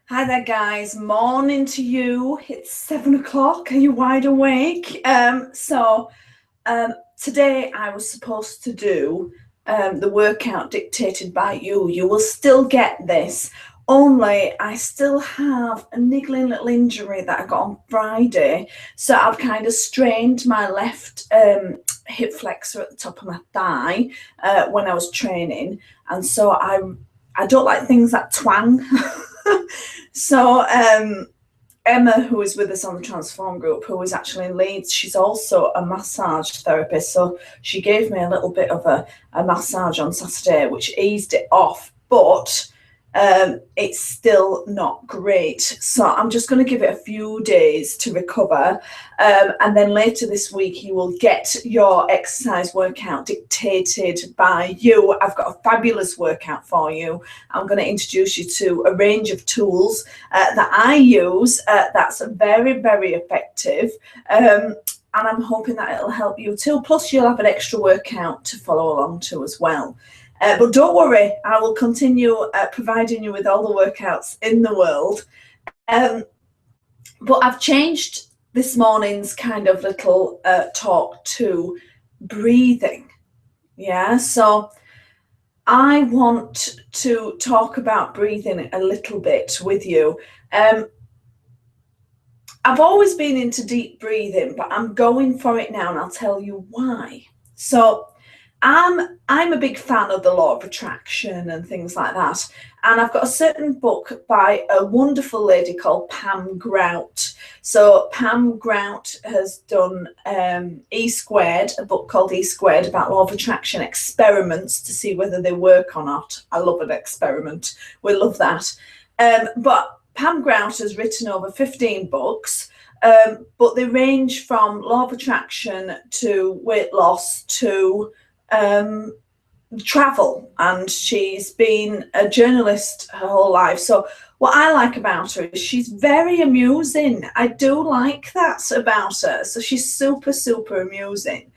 Hi there, guys. Morning to you. It's 7 o'clock. Are you wide awake? Today I was supposed to do the workout dictated by you. You will still get this, only I still have a niggling little injury that I got on Friday. So I've kind of strained my left hip flexor at the top of my thigh when I was training, and so I don't like things that twang. So Emma, who is with us on the Transform group, who is actually in Leeds, she's also a massage therapist. So she gave me a little bit of a massage on Saturday, which eased it off, but it's still not great. So I'm just going to give it a few days to recover. And then later this week, you will get your exercise workout dictated by you. I've got a fabulous workout for you. I'm going to introduce you to a range of tools that I use that's very, very effective. And I'm hoping that it'll help you too. Plus, you'll have an extra workout to follow along to as well. But don't worry, I will continue providing you with all the workouts in the world. But I've changed this morning's kind of little talk to breathing. Yeah, so I want to talk about breathing a little bit with you. I've always been into deep breathing, but I'm going for it now, and I'll tell you why. So I'm a big fan of the law of attraction and things like that. And I've got a certain book by a wonderful lady called Pam Grout. So Pam Grout has done E Squared, a book called E Squared about law of attraction experiments to see whether they work or not. I love an experiment. We love that. But Pam Grout has written over 15 books. But they range from law of attraction to weight loss to travel, and she's been a journalist her whole life. So what I like about her is she's very amusing. I do like that about her. So she's super, super amusing.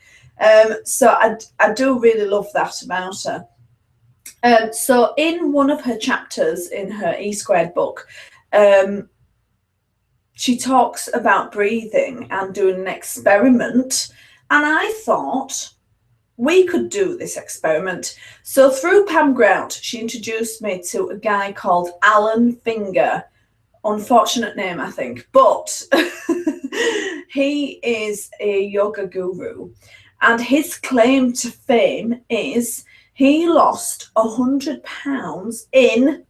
So I do really love that about her. So in one of her chapters in her E Squared book, she talks about breathing and doing an experiment. And I thought, we could do this experiment. So through Pam Grout, she introduced me to a guy called Alan Finger. Unfortunate name, I think, but he is a yoga guru. And his claim to fame is he lost 100 pounds in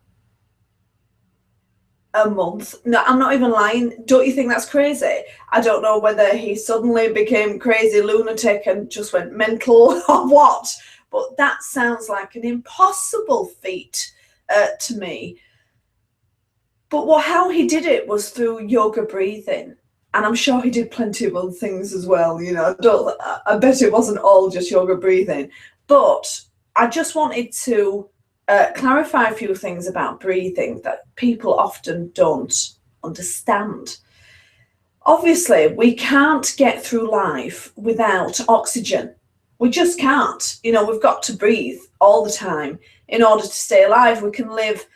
a month. No, I'm not even lying. Don't you think that's crazy? I don't know whether he suddenly became crazy lunatic and just went mental or what, but that sounds like an impossible feat to me. But how he did it was through yoga breathing. And I'm sure he did plenty of other things as well. I bet it wasn't all just yoga breathing. But I just wanted to clarify a few things about breathing that people often don't understand. Obviously, we can't get through life without oxygen. We just can't. We've got to breathe all the time in order to stay alive. We can live,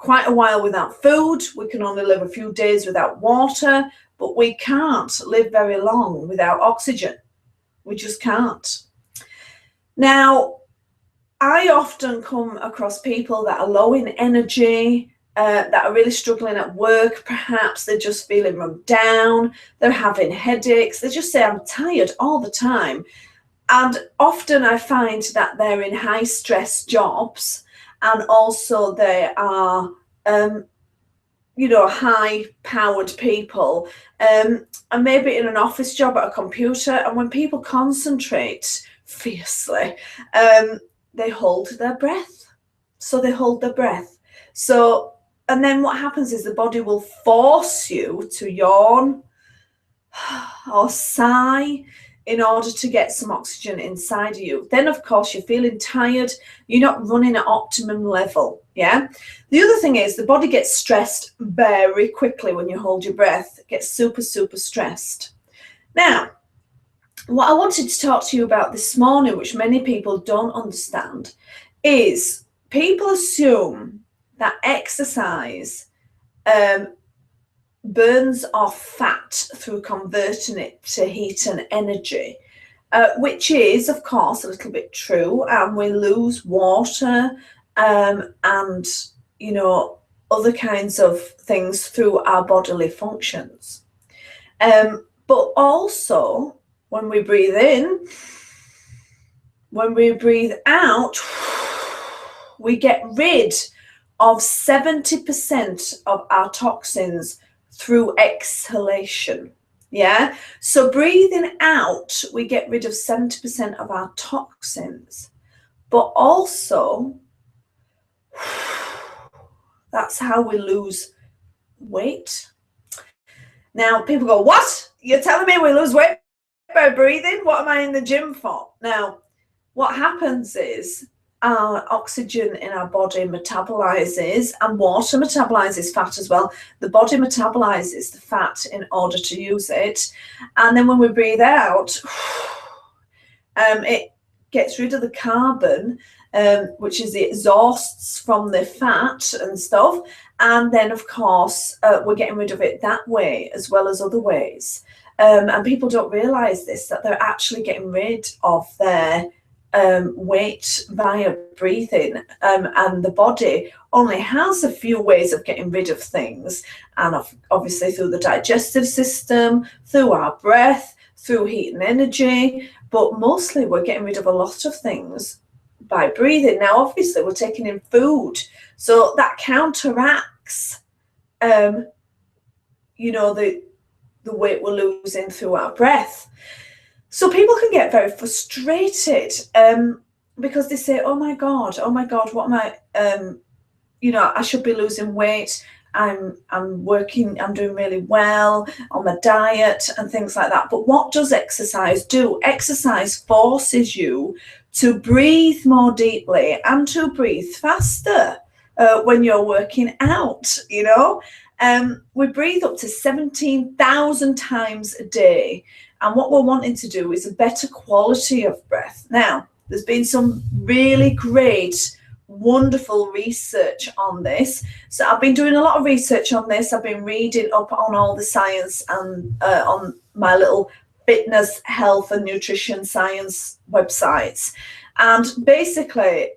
quite a while without food. We can only live a few days without water, but we can't live very long without oxygen. We just can't. Now, I often come across people that are low in energy, that are really struggling at work. Perhaps they're just feeling run down, they're having headaches, they just say, I'm tired all the time. And often I find that they're in high stress jobs, and also they are, high powered people, and maybe in an office job at a computer. And when people concentrate fiercely, they hold their breath. So they hold their breath. So, and then what happens is the body will force you to yawn or sigh in order to get some oxygen inside of you. Then, of course, you're feeling tired. You're not running at optimum level. Yeah. The other thing is the body gets stressed very quickly when you hold your breath. It gets super, super stressed. Now, what I wanted to talk to you about this morning, which many people don't understand, is people assume that exercise burns off fat through converting it to heat and energy, which is, of course, a little bit true. And we lose water and, you know, other kinds of things through our bodily functions. But also, when we breathe in, when we breathe out, we get rid of 70% of our toxins through exhalation. Yeah, so breathing out, we get rid of 70% of our toxins, but also that's how we lose weight. Now, people go, what? You're telling me we lose weight by breathing? What am I in the gym for? Now, what happens is our oxygen in our body metabolizes, and water metabolizes fat as well. The body metabolizes the fat in order to use it. And then when we breathe out, it gets rid of the carbon, which is the exhausts from the fat and stuff. And then, of course, we're getting rid of it that way as well as other ways. And people don't realize this, that they're actually getting rid of their weight via breathing, and the body only has a few ways of getting rid of things, and obviously through the digestive system, through our breath, through heat and energy, but mostly we're getting rid of a lot of things by breathing. Now, obviously, we're taking in food, so that counteracts, you know, the weight we're losing through our breath. So people can get very frustrated because they say, oh my God, what am I, you know, I should be losing weight. I'm working, I'm doing really well on my diet and things like that. But what does exercise do? Exercise forces you to breathe more deeply and to breathe faster when you're working out, you know. We breathe up to 17,000 times a day. And what we're wanting to do is a better quality of breath. Now, there's been some really great, wonderful research on this. So I've been doing a lot of research on this. I've been reading up on all the science and on my little fitness, health and nutrition science websites. And basically,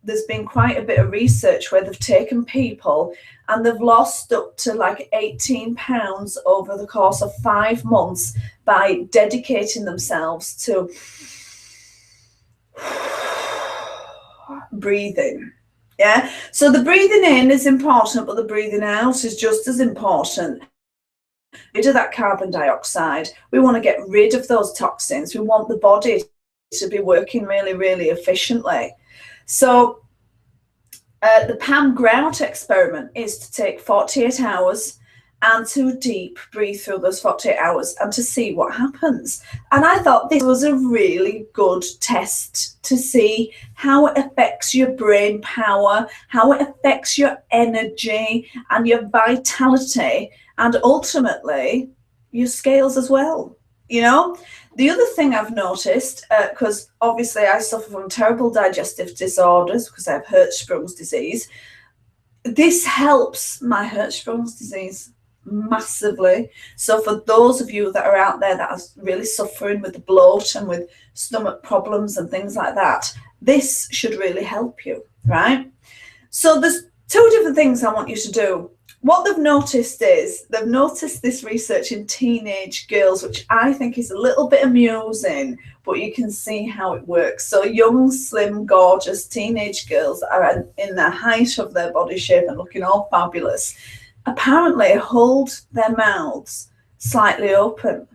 there's been quite a bit of research where they've taken people and they've lost up to like 18 pounds over the course of 5 months by dedicating themselves to breathing. Yeah, so the breathing in is important, but the breathing out is just as important. Rid of that carbon dioxide. We want to get rid of those toxins. We want the body to be working really, really efficiently. So the Pam Grout experiment is to take 48 hours and to deep breathe through those 48 hours and to see what happens. And I thought this was a really good test to see how it affects your brain power, how it affects your energy and your vitality, and ultimately your scales as well. You know, the other thing I've noticed, because obviously I suffer from terrible digestive disorders because I have Hirschsprung's disease, this helps my Hirschsprung's disease massively. So for those of you that are out there that are really suffering with the bloat and with stomach problems and things like that, this should really help you, right? So there's two different things I want you to do. What they've noticed is they've noticed this research in teenage girls, which I think is a little bit amusing, but you can see how it works. So young, slim, gorgeous teenage girls are in the height of their body shape and looking all fabulous, apparently hold their mouths slightly open.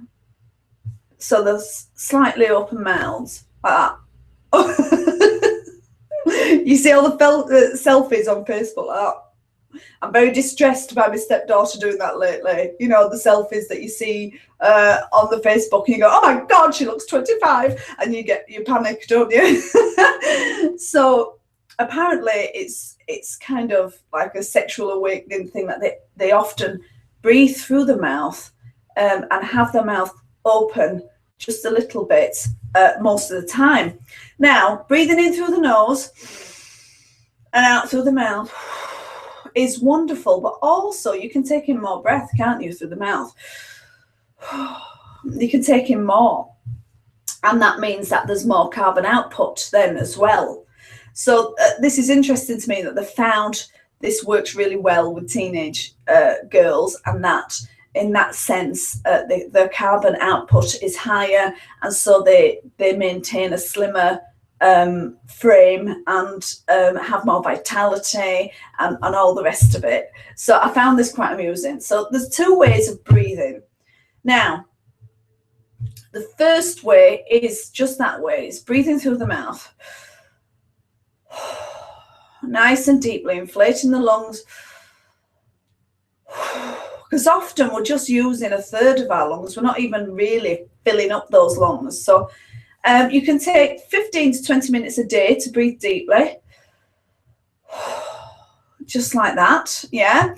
So there's slightly open mouths like that. You see all the selfies on Facebook like that. I'm very distressed by my stepdaughter doing that lately. You know, the selfies that you see on the Facebook, and you go, oh my God, she looks 25, and you panic, don't you? So apparently it's kind of like a sexual awakening thing that they often breathe through the mouth and have their mouth open just a little bit most of the time. Now, breathing in through the nose and out through the mouth is wonderful, but also you can take in more breath, can't you, through the mouth? You can take in more, and that means that there's more carbon output then as well. So this is interesting to me that they found this works really well with teenage girls, and that in that sense the carbon output is higher, and so they maintain a slimmer frame and have more vitality and all the rest of it. So I found this quite amusing. So there's two ways of breathing. Now, the first way is just that way. It's breathing through the mouth. Nice and deeply, inflating the lungs. Because often we're just using a third of our lungs. We're not even really filling up those lungs. So you can take 15 to 20 minutes a day to breathe deeply. Just like that, yeah.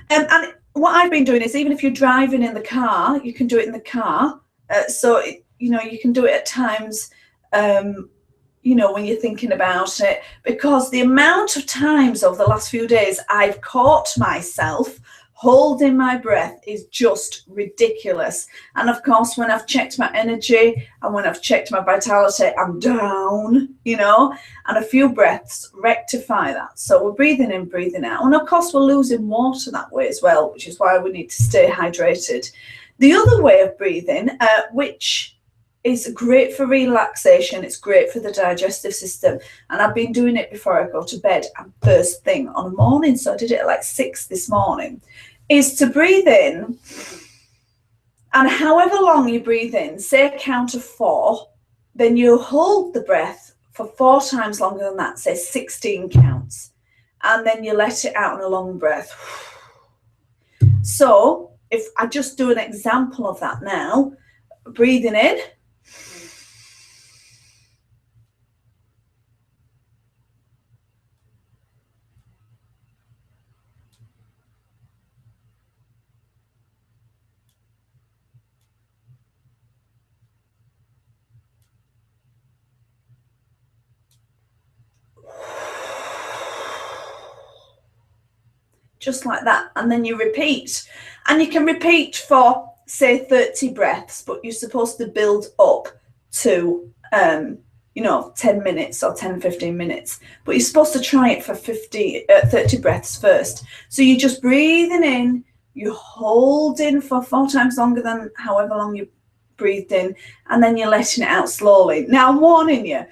And what I've been doing is, even if you're driving in the car, you can do it in the car. So, you know, you can do it at times, you know, when you're thinking about it, because the amount of times over the last few days I've caught myself holding my breath is just ridiculous. And of course, when I've checked my energy and when I've checked my vitality, I'm down, you know, and a few breaths rectify that. So we're breathing in, breathing out. And of course, we're losing water that way as well, which is why we need to stay hydrated. The other way of breathing, which is great for relaxation, it's great for the digestive system, and I've been doing it before I go to bed and first thing on the morning, so I did it at like 6 this morning, is to breathe in, and however long you breathe in, say a count of 4, then you hold the breath for 4 times longer than that, say 16 counts, and then you let it out in a long breath. So if I just do an example of that now, breathing in, just like that, and then you repeat, and you can repeat for say 30 breaths, but you're supposed to build up to you know, 10 minutes or 10-15 minutes, but you're supposed to try it for 30 breaths first. So you're just breathing in, you hold in for 4 times longer than however long you breathed in, and then you're letting it out slowly. Now I'm warning you,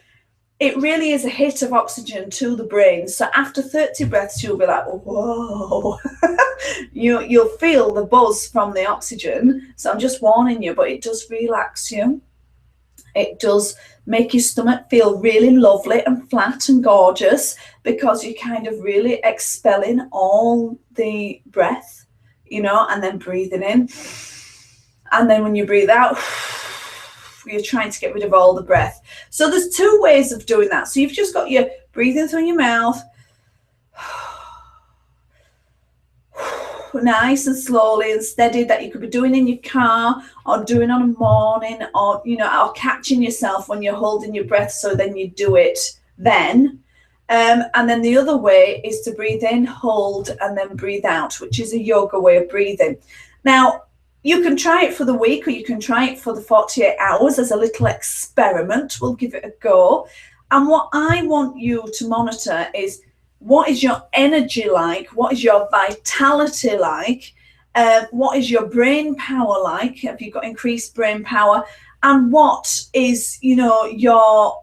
it really is a hit of oxygen to the brain. So after 30 breaths, you'll be like, whoa. You'll feel the buzz from the oxygen. So I'm just warning you, but it does relax you. It does make your stomach feel really lovely and flat and gorgeous, because you're kind of really expelling all the breath, you know, and then breathing in. And then when you breathe out, you're trying to get rid of all the breath. So there's 2 ways of doing that. So you've just got your breathing through your mouth, nice and slowly and steady, that you could be doing in your car or doing on a morning, or, you know, or catching yourself when you're holding your breath, so then you do it then. And then the other way is to breathe in, hold, and then breathe out, which is a yoga way of breathing. Now, you can try it for the week, or you can try it for the 48 hours as a little experiment. We'll give it a go. And what I want you to monitor is, what is your energy like? What is your vitality like? What is your brain power like? Have you got increased brain power? And what is, you know, your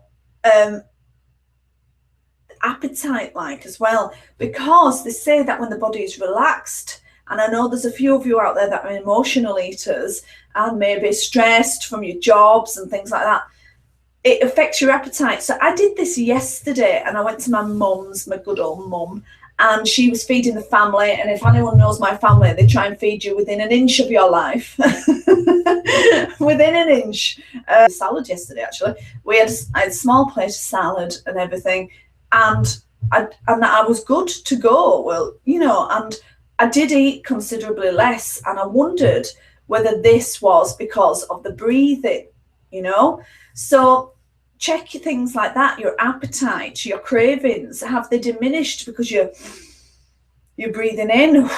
appetite like as well? Because they say that when the body is relaxed, and I know there's a few of you out there that are emotional eaters and maybe stressed from your jobs and things like that, it affects your appetite. So I did this yesterday, and I went to my mum's, my good old mum, and she was feeding the family. And if anyone knows my family, they try and feed you within an inch of your life. Within an inch. Salad yesterday, actually. I had a small plate of salad and everything, and I was good to go. Well, you know, and I did eat considerably less, and I wondered whether this was because of the breathing, you know. So check things like that, your appetite, your cravings. Have they diminished because you're You're breathing in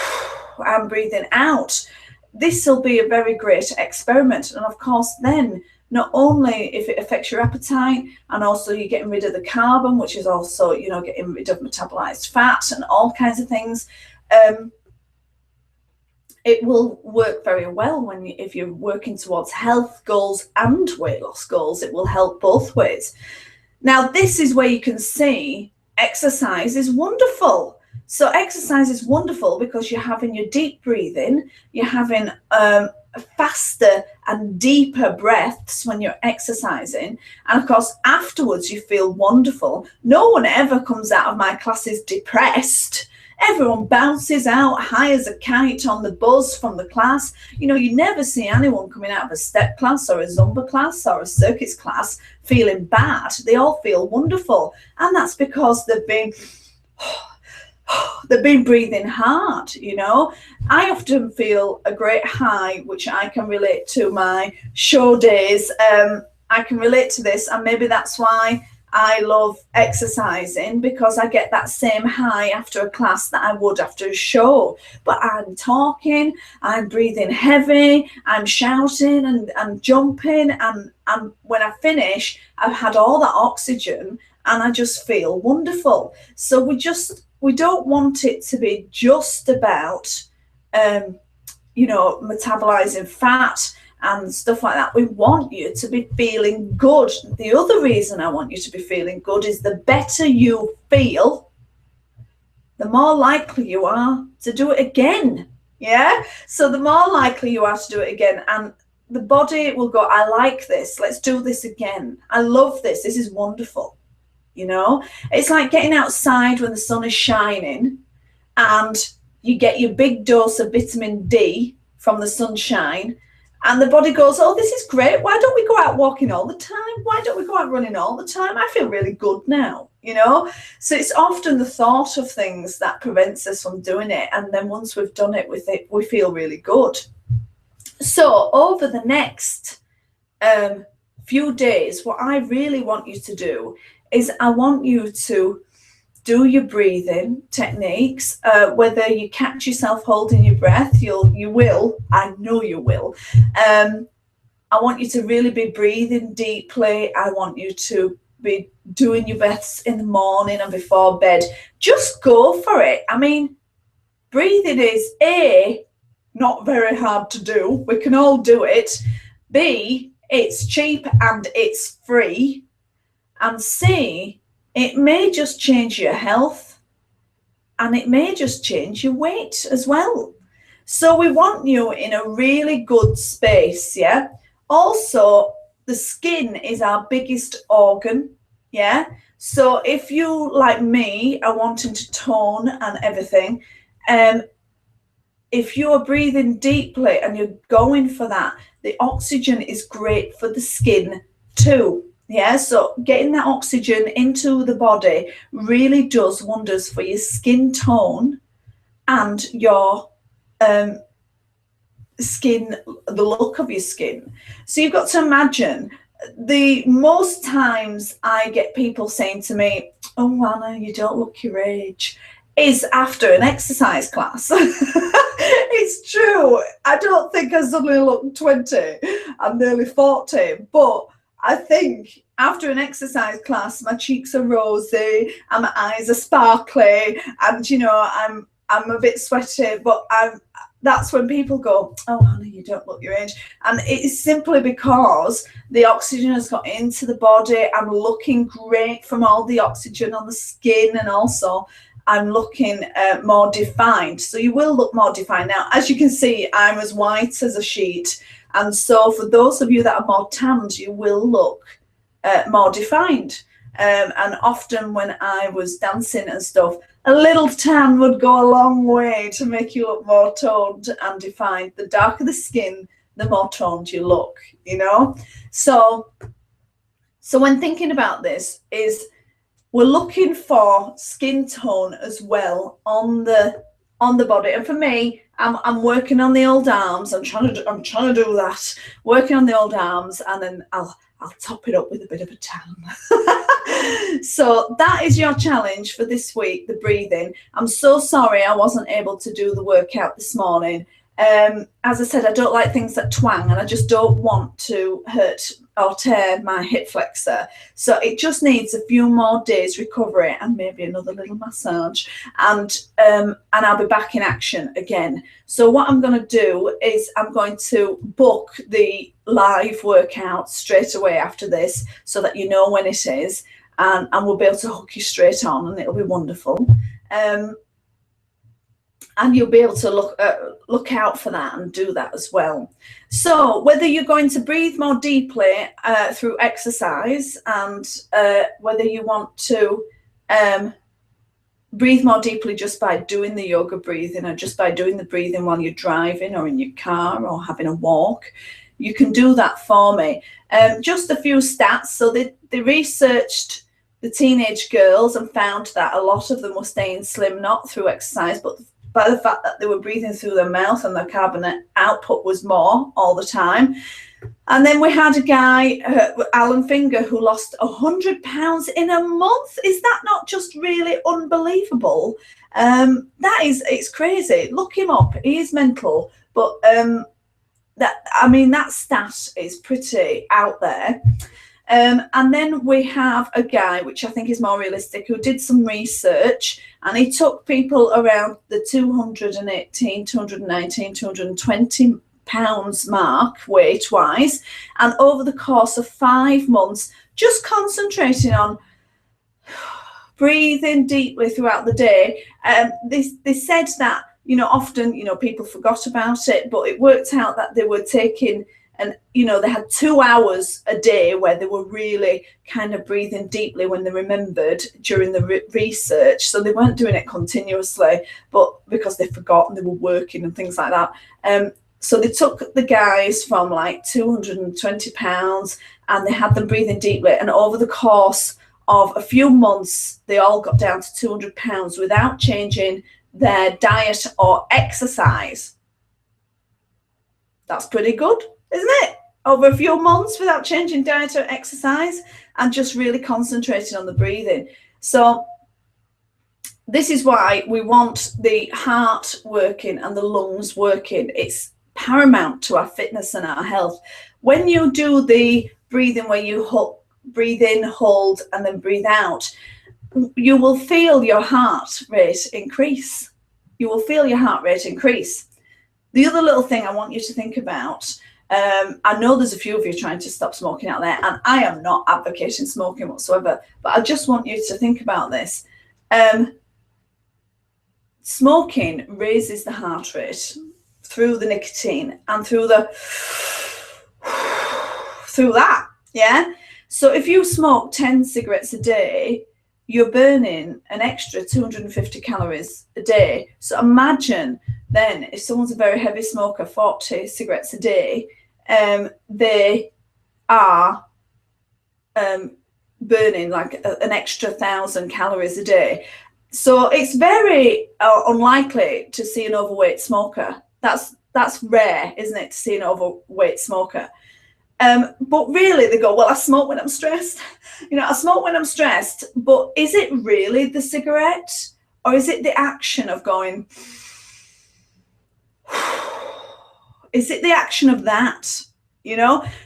and breathing out. This will be a very great experiment. And of course, then not only if it affects your appetite, and also you're getting rid of the carbon, which is also, you know, getting rid of metabolized fat and all kinds of things. It will work very well if you're working towards health goals and weight loss goals. It will help both ways. Now, this is where you can see exercise is wonderful. So exercise is wonderful because you're having your deep breathing, you're having faster and deeper breaths when you're exercising. And of course, afterwards, you feel wonderful. No one ever comes out of my classes depressed. Everyone bounces out high as a kite on the buzz from the class. You know, you never see anyone coming out of a step class or a Zumba class or a circuits class feeling bad. They all feel wonderful. And that's because they've been breathing hard, you know. I often feel a great high, which I can relate to my show days. I can relate to this, and maybe that's why I love exercising, because I get that same high after a class that I would after a show. But I'm talking, I'm breathing heavy, I'm shouting and jumping, and when I finish, I've had all that oxygen and I just feel wonderful. So we don't want it to be just about you know, metabolizing fat and stuff like that. We want you to be feeling good. The other reason I want you to be feeling good is the better you feel, the more likely you are to do it again. Yeah. So the more likely you are to do it again, and the body will go, I like this. Let's do this again. I love this. This is wonderful. You know, it's like getting outside when the sun is shining and you get your big dose of vitamin D from the sunshine, and the body goes, oh, this is great. Why don't we go out walking all the time? Why don't we go out running all the time? I feel really good now, you know? So it's often the thought of things that prevents us from doing it. And then once we've done it with it, we feel really good. So over the next few days, what I really want you to do is I want you to do your breathing techniques, whether you catch yourself holding your breath, you will, I know you will. I want you to really be breathing deeply. I want you to be doing your breaths in the morning and before bed. Just go for it. I mean, breathing is not very hard to do. We can all do it. B, it's cheap and it's free. And C, it may just change your health, and it may just change your weight as well. So we want you in a really good space, yeah? Also, the skin is our biggest organ, yeah? So if you, like me, are wanting to tone and everything, if you're breathing deeply and you're going for that, the oxygen is great for the skin too. Yeah, so getting that oxygen into the body really does wonders for your skin tone and your skin, the look of your skin. So you've got to imagine, the most times I get people saying to me, oh, Anna, you don't look your age, is after an exercise class. It's true. I don't think I suddenly look 20. I'm nearly 40, but I think after an exercise class, my cheeks are rosy and my eyes are sparkly, and you know, I'm a bit sweaty, but that's when people go, oh, Hannah, you don't look your age. And it's simply because the oxygen has got into the body. I'm looking great from all the oxygen on the skin, and also I'm looking more defined. So you will look more defined. Now, as you can see, I'm as white as a sheet. And so for those of you that are more tanned, you will look more defined. And often when I was dancing and stuff, a little tan would go a long way to make you look more toned and defined. The darker the skin, the more toned you look, you know? So when thinking about this, is we're looking for skin tone as well on the on the body. And for me, I'm working on the old arms. I'm trying to do that. Working on the old arms, and then I'll top it up with a bit of a tan. So that is your challenge for this week, the breathing. I'm so sorry I wasn't able to do the workout this morning. As I said, I don't like things that twang, and I just don't want to hurt or tear my hip flexor. So it just needs a few more days recovery and maybe another little massage, and I'll be back in action again. So what I'm going to do is I'm going to book the live workout straight away after this, so that you know when it is, and we'll be able to hook you straight on, and it'll be wonderful. And you'll be able to look out for that and do that as well. So whether you're going to breathe more deeply through exercise, and whether you want to breathe more deeply just by doing the yoga breathing, or just by doing the breathing while you're driving or in your car or having a walk, you can do that for me. Just a few stats. So they researched the teenage girls and found that a lot of them were staying slim, not through exercise, but by the fact that they were breathing through their mouth, and their carbon output was more all the time. And then we had a guy, Alan Finger, who lost 100 pounds in a month. Is that not just really unbelievable? It's crazy. Look him up. He is mental. But that stat is pretty out there. And then we have a guy, which I think is more realistic, who did some research, and he took people around the 218, 219, 220 pounds mark weight-wise, and over the course of 5 months, just concentrating on breathing deeply throughout the day. They said that, often, people forgot about it, but it worked out that they were taking, and they had 2 hours a day where they were really kind of breathing deeply when they remembered during the research. So they weren't doing it continuously, but because they forgot and they were working and things like that. So they took the guys from like 220 pounds and they had them breathing deeply. And over the course of a few months, they all got down to 200 pounds without changing their diet or exercise. That's pretty good, isn't it? Over a few months without changing diet or exercise, and just really concentrating on the breathing. So this is why we want the heart working and the lungs working. It's paramount to our fitness and our health. When you do the breathing where you breathe in, hold, and then breathe out, you will feel your heart rate increase. You will feel your heart rate increase. The other little thing I want you to think about, I know there's a few of you trying to stop smoking out there, and I am not advocating smoking whatsoever, but I just want you to think about this. Smoking raises the heart rate through the nicotine and through that, yeah? So if you smoke 10 cigarettes a day, you're burning an extra 250 calories a day. So imagine then if someone's a very heavy smoker, 40 cigarettes a day, they are burning like an extra 1,000 calories a day. So it's very unlikely to see an overweight smoker. That's rare, isn't it, to see an overweight smoker? But really they go, well, I smoke when I'm stressed. I smoke when I'm stressed, but is it really the cigarette, or is it the action of going, is it the action of that,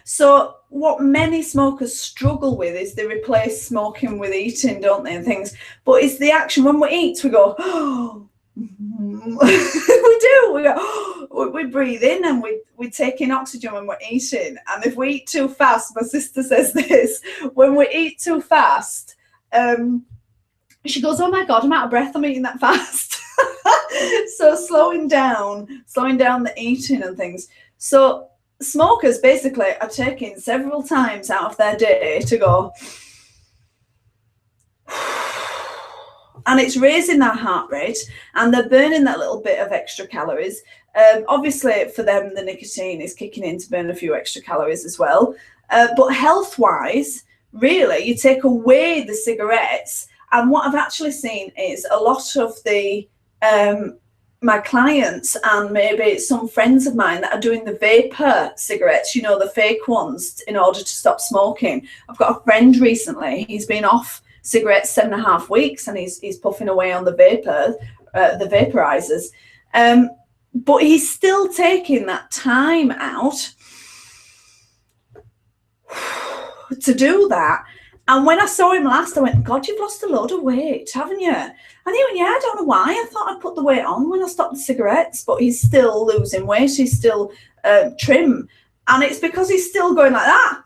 So what many smokers struggle with is they replace smoking with eating, don't they, and things. But it's the action. When we eat, we go, oh, we do. We go, we breathe in and we take in oxygen when we're eating. And if we eat too fast, my sister says this, when we eat too fast, she goes, oh my God, I'm out of breath, I'm eating that fast. So slowing down the eating and things. So smokers basically are taking several times out of their day to go, and it's raising their heart rate, and they're burning that little bit of extra calories. Obviously for them, the nicotine is kicking in to burn a few extra calories as well. But health-wise, really, you take away the cigarettes, and what I've actually seen is a lot of the my clients and maybe some friends of mine that are doing the vapor cigarettes, you know, the fake ones, in order to stop smoking. I've got a friend recently, he's been off cigarettes 7.5 weeks and he's puffing away on the vaporizers. But he's still taking that time out to do that. And when I saw him last, I went, God, you've lost a load of weight, haven't you? And he went, yeah, I don't know why. I thought I'd put the weight on when I stopped the cigarettes, but he's still losing weight. He's still trim. And it's because he's still going like that.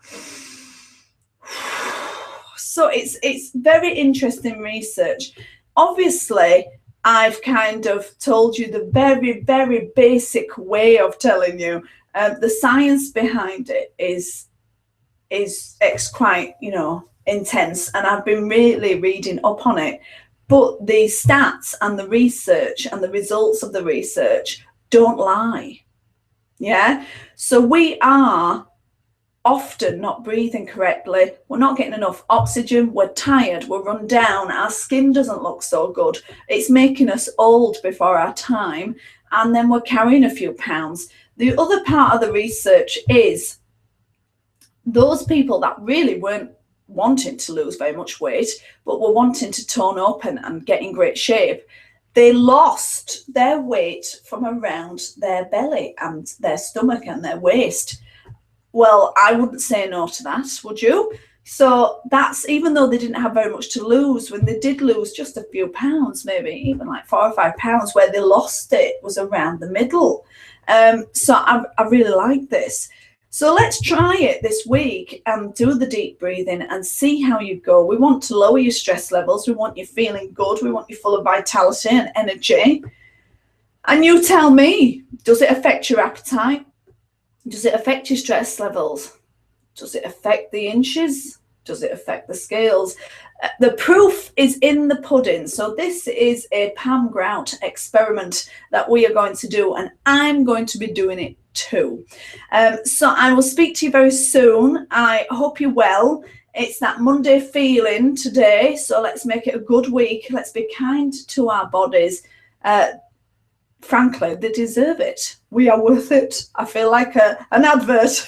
So it's very interesting research. Obviously, I've kind of told you the very, very basic way of telling you. The science behind it is quite, you know, intense, and I've been really reading up on it. But the stats and the research and the results of the research don't lie. Yeah. So we are often not breathing correctly. We're not getting enough oxygen. We're tired. We're run down. Our skin doesn't look so good. It's making us old before our time. And then we're carrying a few pounds. The other part of the research is those people that really weren't wanting to lose very much weight, but were wanting to tone up and get in great shape, they lost their weight from around their belly and their stomach and their waist. Well, I wouldn't say no to that, would you? So that's, even though they didn't have very much to lose, when they did lose just a few pounds, maybe even like 4 or 5 pounds, where they lost it was around the middle. So I really like this. So let's try it this week and do the deep breathing and see how you go. We want to lower your stress levels. We want you feeling good. We want you full of vitality and energy. And you tell me, does it affect your appetite? Does it affect your stress levels? Does it affect the inches? Does it affect the scales? The proof is in the pudding. So this is a Pam Grout experiment that we are going to do, and I'm going to be doing it too. So I will speak to you very soon. I hope you're well. It's that Monday feeling today, so let's make it a good week. Let's be kind to our bodies. Frankly, they deserve it. We are worth it. I feel like an advert.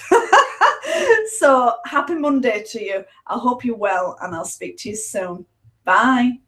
So happy Monday to you. I hope you're well, and I'll speak to you soon. Bye.